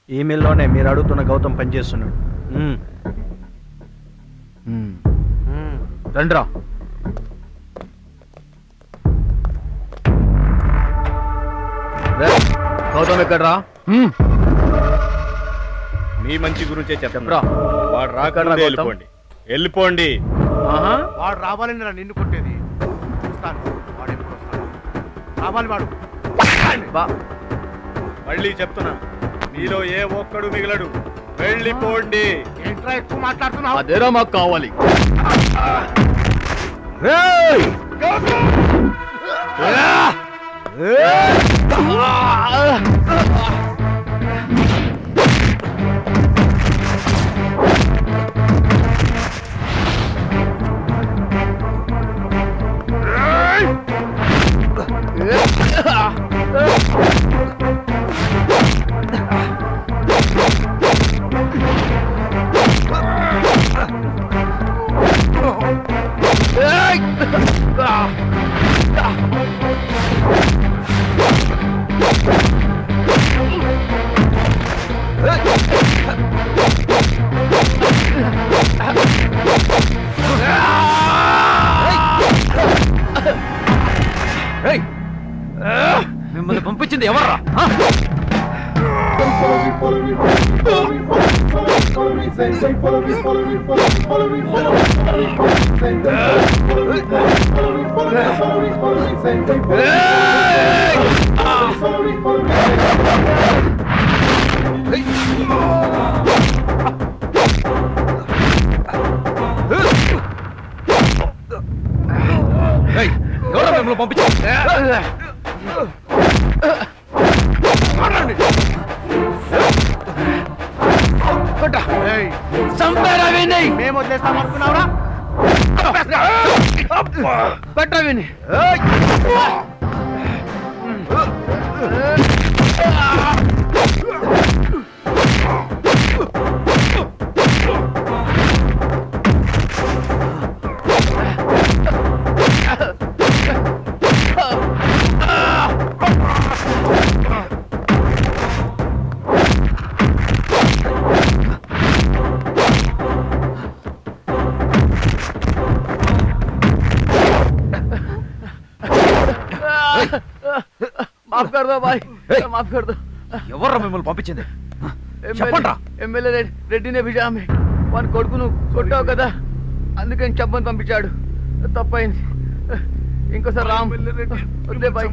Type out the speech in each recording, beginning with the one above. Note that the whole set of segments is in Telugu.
ఈ మిల్లోనే మీరు అడుగుతున్న గౌతమ్ పనిచేస్తున్నాడు. రండిరా. గౌతమ్ ఎక్కడ్రా? మీ మంచి గురించే చెప్పరా. వాడు రాకడా వెళ్ళిపోండి, వెళ్ళిపోండి. వాడు రావాలని నిన్ను కొట్టేది. వాడు ఎప్పుడు వస్తాడు? రావాలి వాడు. మళ్ళీ చెప్తున్నా, మీలో ఏ ఒక్కడు మిగలడు. వెళ్ళిపోండి. ఏంట్రా ఎక్కువ మాట్లాడుతున్నావు? అదేరా మాకు కావాలి. మిమ్మల్ని పంపించింది ఎవర్రా? ఎవరా మిమ్మల్ని పంపించింది? మేము వదిలేస్తాం అనుకున్నావురా? పెట్టవిని माफ कर दो भाई, माफ कर दो. ఎవర్రా మిమ్మల్ని పంపించింది? చెప్పండి రా. ఎమ్మెల్యే రెడ్డినే బిజామే వాని కొడుకును కొట్టావు కదా, అందుకని చెప్పని పంపించాడు. తప్పైంది. ఇంకోసారి రామ్ వద్దే బాయ్.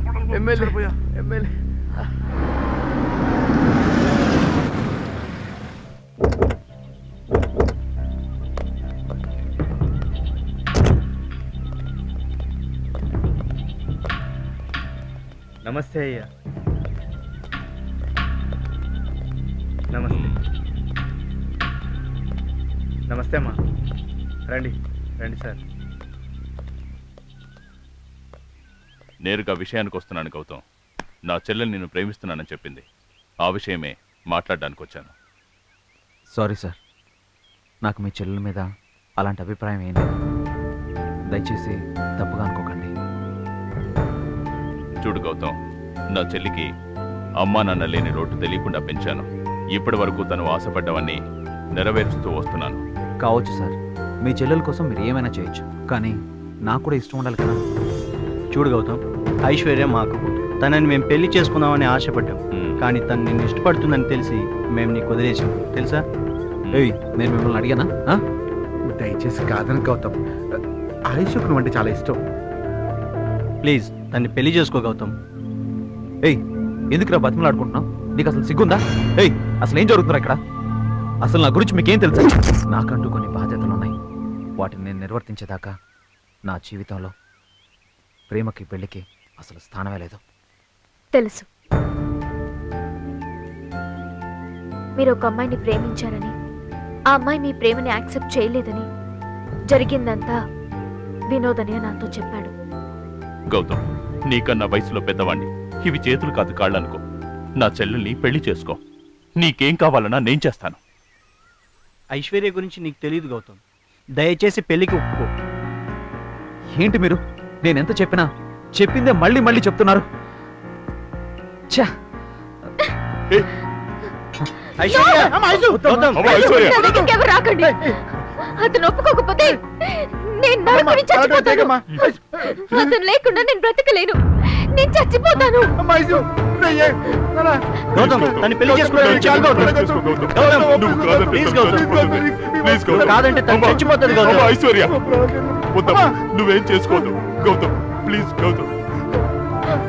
ఎమ్మెల్యే నమస్తే అయ్యా. నమస్తే. నమస్తే అమ్మా. రండి రండి సార్. నేరుగా విషయానికి వస్తున్నాను గౌతమ్. నా చెల్లెలు నిన్ను ప్రేమిస్తున్నానని చెప్పింది. ఆ విషయమే మాట్లాడడానికి వచ్చాను. సారీ సార్, నాకు మీ చెల్లెల మీద అలాంటి అభిప్రాయం ఏం లేదు. దయచేసి తప్పుగా అనుకోకండి. చూడు గౌతమ్, నా చెల్లికి అమ్మా నాన్న లేని లోటు తెలియకుండా పెంచాను. ఇప్పటి వరకు తను ఆశపడ్డవన్నీ నెరవేరుస్తూ వస్తున్నాను. కావచ్చు సార్, మీ చెల్లెల కోసం మీరు ఏమైనా చేయొచ్చు, కానీ నాకు కూడా ఇష్టం ఉండాలి కదా. చూడు గౌతమ్, ఐశ్వర్య మాకు తనని మేము పెళ్లి చేసుకుందామని ఆశపడ్డాం, కానీ తను నిన్ను ఇష్టపడుతుందని తెలిసి మేము నీకు వదిలేసాం తెలుసా. నేను మిమ్మల్ని అడిగానా? దయచేసి కాదని గౌతమ్, ఆయుష్కు అంటే చాలా ఇష్టం. ప్లీజ్ తన్ని పెళ్లి చేసుకో గౌతమ్. ఎందుకురా బతిమలాడుకుంటున్నావు? నీకు అసలు సిగ్గుందా? అసలు ఏం జరుగుతుందా ఇక్కడ? అసలు నా గురించి మీకేం తెలుసు? నాకంటూ కొన్ని బాధ్యతలు ఉన్నాయి. వాటిని నేను నిర్వర్తించేదాకా నా జీవితంలో ప్రేమకి పెళ్లికి అసలు స్థానమే లేదు. తెలుసు మీరు ఒక అమ్మాయిని ప్రేమించారని, ఆ అమ్మాయి మీ ప్రేమని యాక్సెప్ట్ చేయలేదని, జరిగిందంతా వినోదనే నాతో చెప్పాడు. గౌతమ్, నీకన్నా వయసులో పెద్దవాణ్ణి. ఇవి చేతులు కాదు కాళ్ళనుకో. నా చెల్లెల్ని పెళ్లి చేసుకో. నీకేం కావాలన్నా నేను చేస్తాను. ఐశ్వర్య గురించి నీకు తెలియదు గౌతమ్. దయచేసి పెళ్లికి ఒప్పుకో. ఏంటి మీరు? నేనెంత చెప్పినా చెప్పిందే మళ్ళీ మళ్ళీ చెప్తున్నారు. ఐశ్వర్య గౌతమ్ నా దగ్గరికి ఎవరు రాకండి. అతను ఒప్పుకోకపోతే నేను నరకని చచ్చిపోతాను. అతను లేకుండా నేను బ్రతకలేను. నేను చచ్చిపోతాను. గౌతమ్ తను పెళ్లి చేసుకుంటాను. కాదంటే తను చచ్చిపోతుంది గౌతమ్. ఐశ్వర్య నువ్వేం చేసుకోవద్దు గౌతమ్. Please Gautam,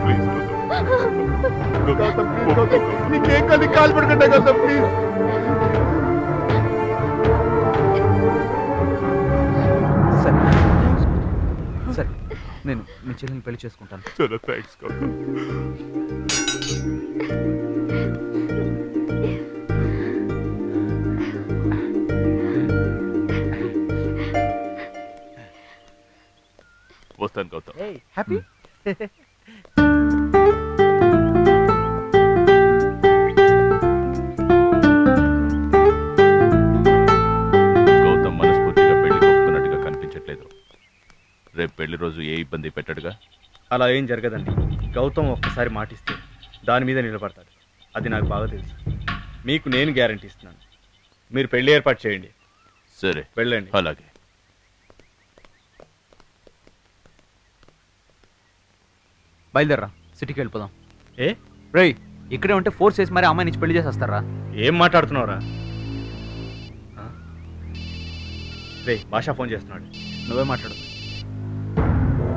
please Gautam. నీకేం కాదు, కాలు పడుకుంటా గౌతమ్ ప్లీజ్. సరే నేను మీ చెల్లిని పెళ్లి చేసుకుంటాను. చాలా థ్యాంక్స్ గౌతమ్. వస్తాను గౌతమ్. హ్యాపీ గౌతమ్ మనస్ఫూర్తిగా పెళ్లి కొప్పుకున్నట్టుగా కనిపించట్లేదు. రేపు పెళ్లి రోజు ఏ ఇబ్బంది పెట్టడుగా? అలా ఏం జరగదండి. గౌతమ్ ఒక్కసారి మాటిస్తే దాని మీద నిలబడతాడు. అది నాకు బాగా తెలుసు. మీకు నేను గ్యారంటీ ఇస్తున్నాను. మీరు పెళ్లి ఏర్పాటు చేయండి. సరే వెళ్ళండి. అలాగే. బయలుదేరరా, సిటీకి వెళ్ళిపోదాం. ఏ రేయ్, ఇక్కడే ఉంటే ఫోర్స్ చేసి మరి అమ్మాయి నుంచి పెళ్లి చేసేస్తారా? ఏం మాట్లాడుతున్నావురా? రే భాషా ఫోన్ చేస్తున్నాడు. నువ్వే మాట్లాడు.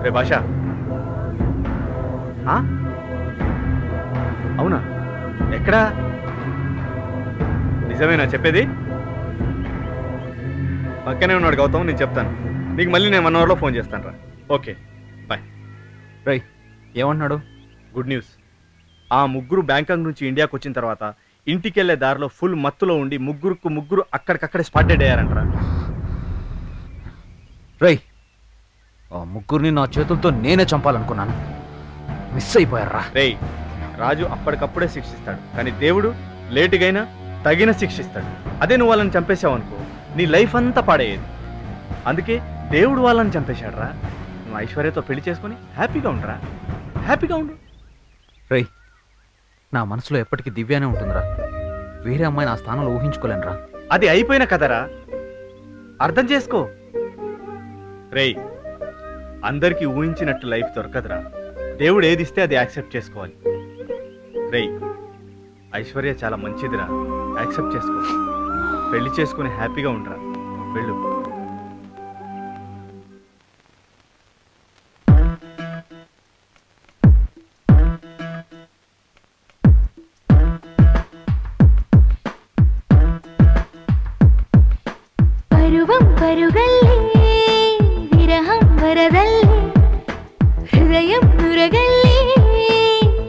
రే భాషా. అవునా? ఎక్కడా? నిజమేనా చెప్పేది? పక్కనే ఉన్నాడు గౌతమ్, నేను చెప్తాను నీకు. మళ్ళీ నేను 1 అవర్లో ఫోన్ చేస్తాను రా. Okay bye. రేయ్, ఏమంటున్నాడు? Good news. ఆ ముగ్గురు బ్యాంకాక్ నుంచి ఇండియాకి వచ్చిన తర్వాత ఇంటికి వెళ్ళే దారిలో ఫుల్ మత్తులో ఉండి ముగ్గురు అక్కడికక్కడే స్పాట్ డెడ్ అయ్యారంటరా. రేయ్, ఆ ముగ్గురిని నా చేతులతో నేనే చంపాలనుకున్నాను. మిస్ అయిపోయారా? రేయ్, రాజు అప్పటికప్పుడే శిక్షిస్తాడు, కానీ దేవుడు లేటుగైనా తగిన శిక్షిస్తాడు. అదే నువ్వు వాళ్ళని చంపేశావు అనుకో, నీ లైఫ్ అంతా పాడేయేది. అందుకే దేవుడు వాళ్ళని చంపేశాడు రా. నువ్వు ఐశ్వర్యతో పెళ్లి చేసుకుని హ్యాపీగా ఉండరా, హ్యాపీగా ఉండు. రేయ్, నా మనసులో ఎప్పటికీ దివ్యానే ఉంటుందిరా. వేరే అమ్మాయి నా స్థానంలో ఊహించుకోలేనురా. అది అయిపోయిన కదరా, అర్థం చేసుకో. రేయ్, అందరికీ ఊహించినట్టు లైఫ్ దొరకదురా. దేవుడు ఏది ఇస్తే అది యాక్సెప్ట్ చేసుకోవాలి. రేయ్, ఐశ్వర్య చాలా మంచిదిరా, యాక్సెప్ట్ చేసుకో. పెళ్లి చేసుకుని హ్యాపీగా ఉండరా. వెళ్ళు. పరుగల్లే విరహం వరదల్లే హృదయం నురగల్లే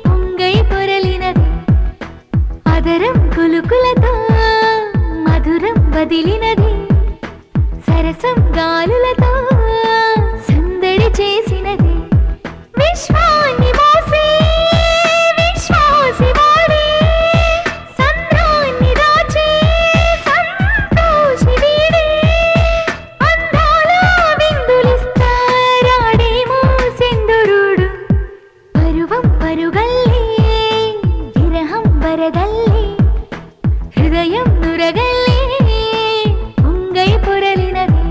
పొంగై పొరలినది అదరం కులుకులతో మధురం వదిలినది సరసం గాలులతో సందడి చేసినది విశ్వాన్ని మోసే విశ్వాసి వాడే సంద్రాన్ని దాచే సంతోషి వీడే అందాల విందులిస్తారాడేమో సింధురుడు పరువం పరుగల్లే విరహం వరదల్లే హృదయం నురగల్లే పొంగై పొరలినది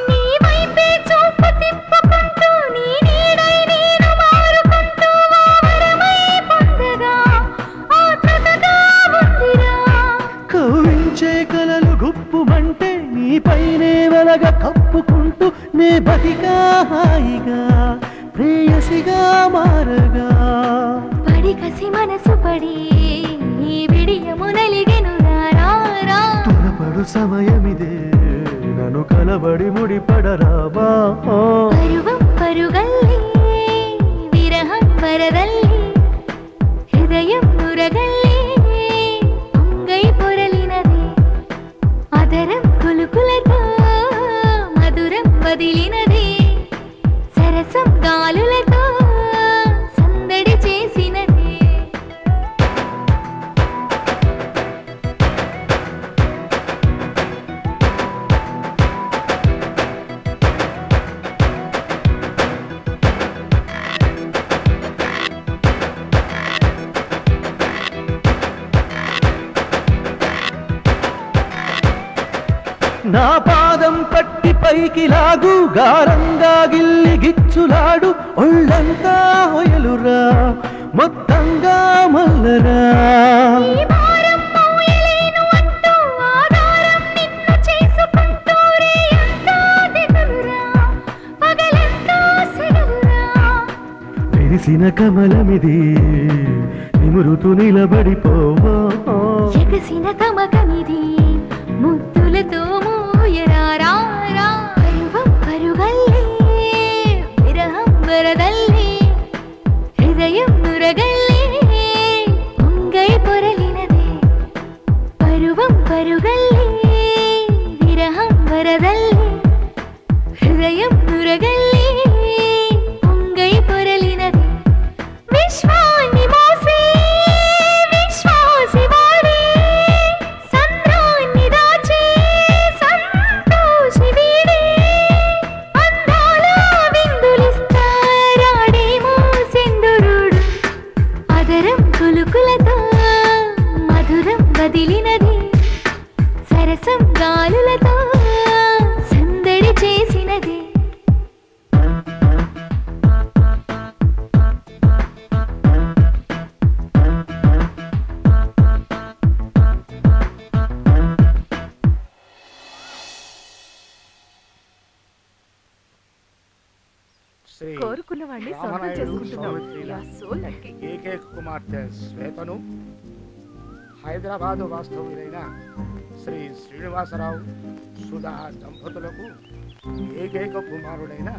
నీ వైపే చూపు తిప్పుకుంటూ నీ నీడై నేను మారుకుంటూ వావరమై పొందగా ఆతృతగా ఉందిరా కవ్వించే కలలు గుప్పుమంటే నీ పైనే వెలగ కప్పుకుంటూ నే బతికా హాయిగా ప్రేయసిగా మారగా పడి కసి మనసు పడి ఈ విడియము నలిగెను రారా తునపడు సమయమిదే నన్ను కలబడి ముడిపడరావా పరువం పరుగల్లే విరహం వరదల్లే హృదయం నురగల్లే పొంగై పొరలినది అదరం కులుకులతో మధురం వదిలినది సరసం గాలులతో నా పాదం పట్టి పైకి లాగు గారంగా గిల్లి గిచ్చులాడు ఒళ్ళంతా హొయలురా మొత్తంగా మల్లరా విరిసిన కమలమిది నిమురుతూ నిలబడిపోవా ఎగసిన తమకమిది ముద్దులతో మూయరారా పరువం పరుగల్లే విరహం వరదల్లే హృదయం నురగల్లే పొంగై పొరలినదే పరువం పరుగల్లే విరహం వరదల్లే హృదయం నురగల్లే పొంగై పొరలినదే విశ్వాన్ని మోసే విశ్వాసి వాడే సంద్రాన్ని దాచే సంతోషి వీడే అందాల విందులిస్తారాడేమో సింధురుడు అదరం కులుకులతో మధురం వదిలినది సరసం గాలులతో సందడి చేసినది కోరుకున్న వాడిని సొంతం చేసుకుంటున్నావు. You are so lucky. ఏకైక కుమార్తె శ్వేతను హైదరాబాదు వాస్తవ్యులైన శ్రీ శ్రీనివాసరావు సుధా దంపతులకు ఏకైక కుమారుడైన